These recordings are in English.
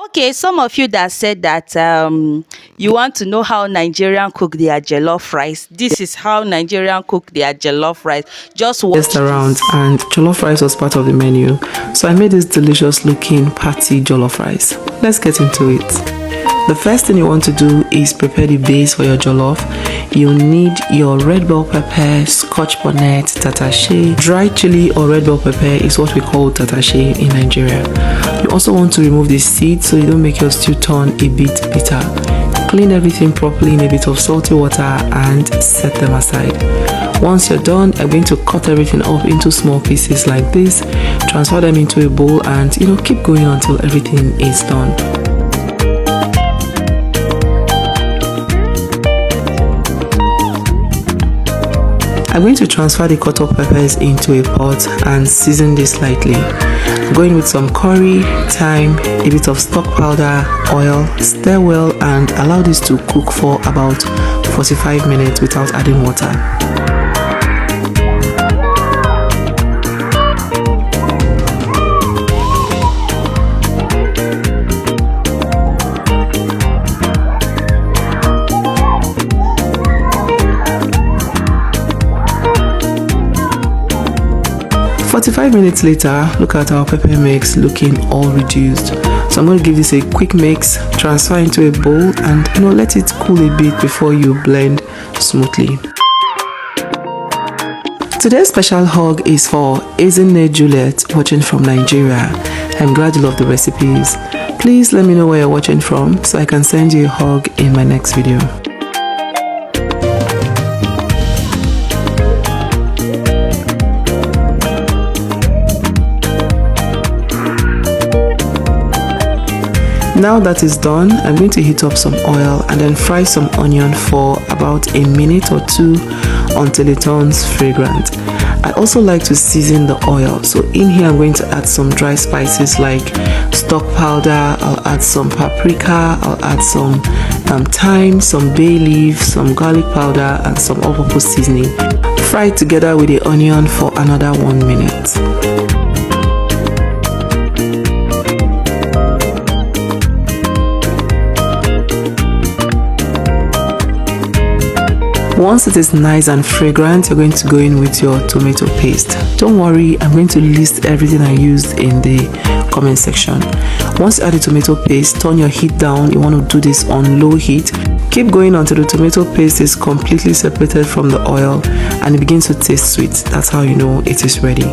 Okay, some of you that said that you want to know how Nigerian cook their jollof rice. This is how Nigerian cook their jollof rice. Just watch around, and jollof rice was part of the menu, so I made this delicious looking patty jollof rice. Let's get into it. The first thing you want to do is prepare the base for your jollof. You need your red bell pepper, scotch bonnet, tatashe. Dry chili or red bell pepper is what we call tatashe in Nigeria. You also want to remove the seeds so you don't make your stew turn a bit bitter. Clean everything properly in a bit of salty water and set them aside. Once you're done, I'm going to cut everything up into small pieces like this, transfer them into a bowl, and keep going until everything is done. I'm going to transfer the cut up peppers into a pot and season this slightly. I'm going with some curry, thyme, a bit of stock powder, oil, stir well and allow this to cook for about 45 minutes without adding water. 45 minutes later, look at our pepper mix looking all reduced. So I'm going to give this a quick mix, transfer into a bowl and let it cool a bit before you blend smoothly. Today's special hug is for Ezinne Juliet watching from Nigeria. I'm glad you love the recipes. Please let me know where you're watching from so I can send you a hug in my next video. Now that is done, I'm going to heat up some oil and then fry some onion for about a minute or two until it turns fragrant. I also like to season the oil, so in here I'm going to add some dry spices like stock powder, I'll add some paprika, I'll add some thyme, some bay leaf, some garlic powder and some all-purpose seasoning. Fry it together with the onion for another 1 minute. Once it is nice and fragrant, you're going to go in with your tomato paste. Don't worry, I'm going to list everything I used in the comment section. Once you add the tomato paste, turn your heat down. You want to do this on low heat. Keep going until the tomato paste is completely separated from the oil and it begins to taste sweet. That's how you know it is ready.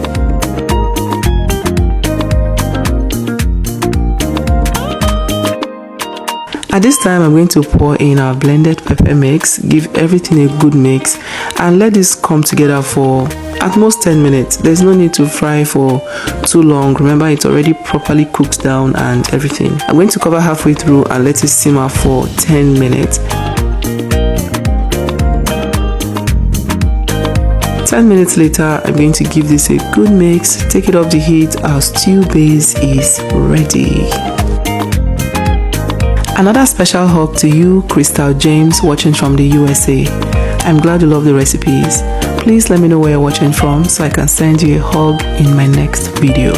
At this time, I'm going to pour in our blended pepper mix, give everything a good mix, and let this come together for at most 10 minutes. There's no need to fry for too long. Remember, it's already properly cooked down and everything. I'm going to cover halfway through and let it simmer for 10 minutes. 10 minutes later, I'm going to give this a good mix, take it off the heat. Our stew base is ready. Another special hug to you, Crystal James, watching from the USA. I'm glad you love the recipes. Please let me know where you're watching from so I can send you a hug in my next video.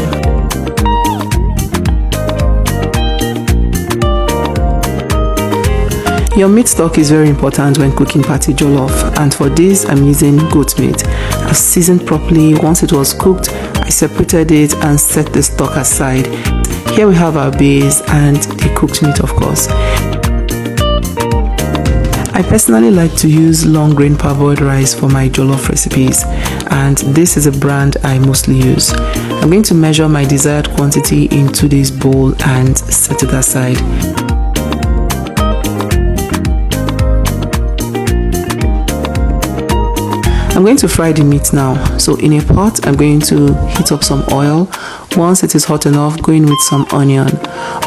Your meat stock is very important when cooking patty jollof, and for this I'm using goat meat. I've seasoned properly. Once it was cooked, I separated it and set the stock aside. Here we have our base and the cooked meat, of course. I personally like to use long grain parboiled rice for my jollof recipes, and this is a brand I mostly use. I'm going to measure my desired quantity into this bowl and set it aside. I'm going to fry the meat now. So in a pot, I'm going to heat up some oil. Once it is hot enough, go in with some onion.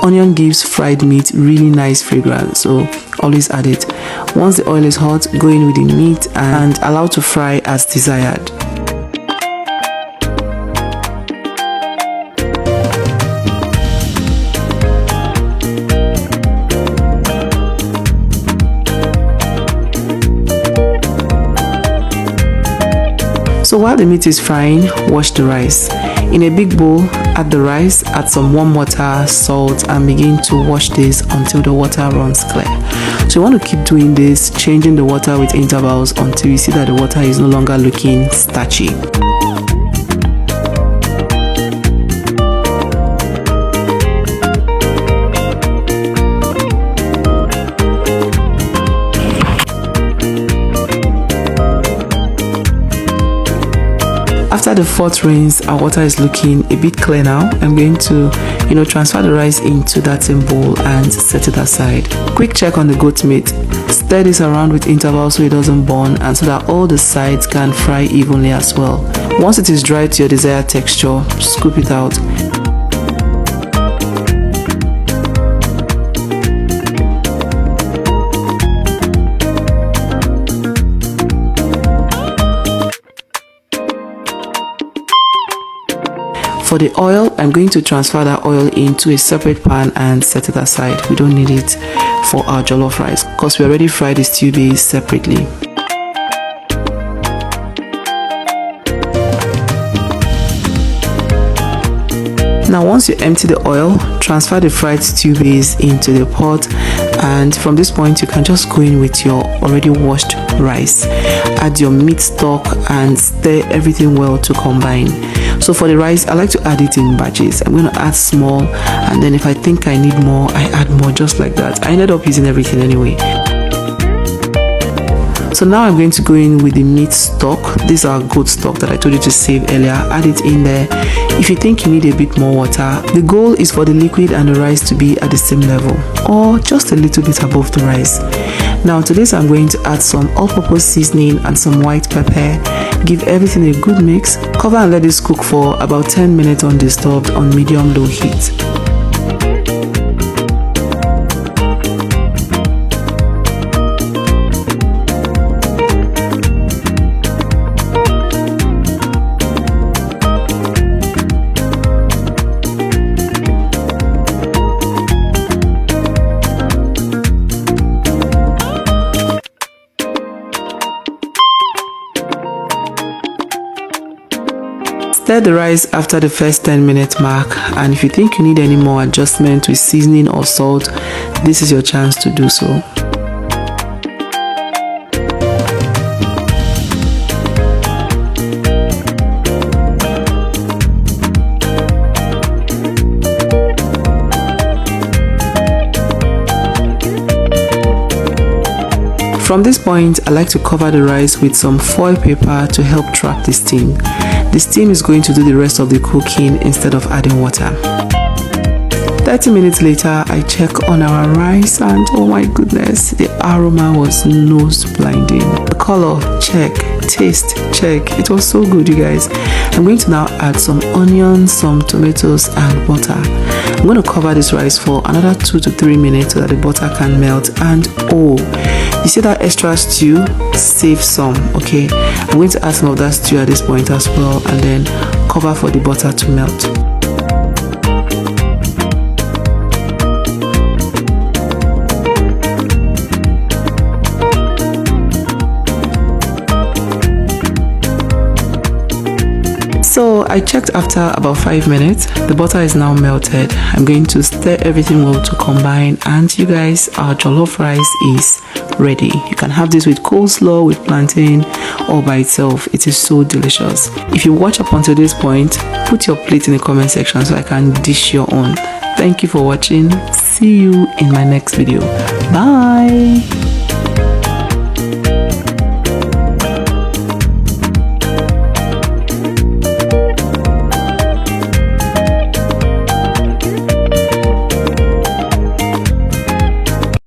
Onion gives fried meat really nice fragrance, so always add it. Once the oil is hot, go in with the meat and allow to fry as desired. So while the meat is frying, wash the rice. In a big bowl, add the rice, add some warm water, salt, and begin to wash this until the water runs clear. So you want to keep doing this, changing the water with intervals until you see that the water is no longer looking starchy. After the 4th rinse, our water is looking a bit clear now. I'm going to, transfer the rice into that same bowl and set it aside. Quick check on the goat meat. Stir this around with intervals so it doesn't burn and so that all the sides can fry evenly as well. Once it is dry to your desired texture, scoop it out. For the oil, I'm going to transfer that oil into a separate pan and set it aside. We don't need it for our jollof rice because we already fried the stew base separately. Now once you empty the oil, transfer the fried stew base into the pot, and from this point you can just go in with your already washed rice. Add your meat stock and stir everything well to combine. So for the rice, I like to add it in batches. I'm going to add small, and then if I think I need more, I add more, just like that. I ended up using everything anyway. So now I'm going to go in with the meat stock. This is our goat stock that I told you to save earlier. Add it in there. If you think you need a bit more water, the goal is for the liquid and the rice to be at the same level or just a little bit above the rice. Now to this, I'm going to add some all-purpose seasoning and some white pepper. Give everything a good mix. Cover and let this cook for about 10 minutes undisturbed on medium-low heat. Stir the rice after the first 10-minute mark, and if you think you need any more adjustment with seasoning or salt, this is your chance to do so. From this point, I like to cover the rice with some foil paper to help trap the steam. The steam is going to do the rest of the cooking instead of adding water. 30 minutes later, I check on our rice and oh my goodness, the aroma was nose blinding. The color, check. Taste, check. It was so good, you guys. I'm going to now add some onions, some tomatoes and butter. I'm going to cover this rice for another 2 to 3 minutes so that the butter can melt. And oh, you see that extra stew? Save some, okay? I'm going to add some of that stew at this point as well and then cover for the butter to melt. So I checked after about 5 minutes. The butter is now melted. I'm going to stir everything well to combine, and you guys, our jollof rice is ready. You can have this with coleslaw, with plantain, or by itself. It is so delicious. If you watch up until this point, put your plate in the comment section so I can dish your own. Thank you for watching. See you in my next video. Bye.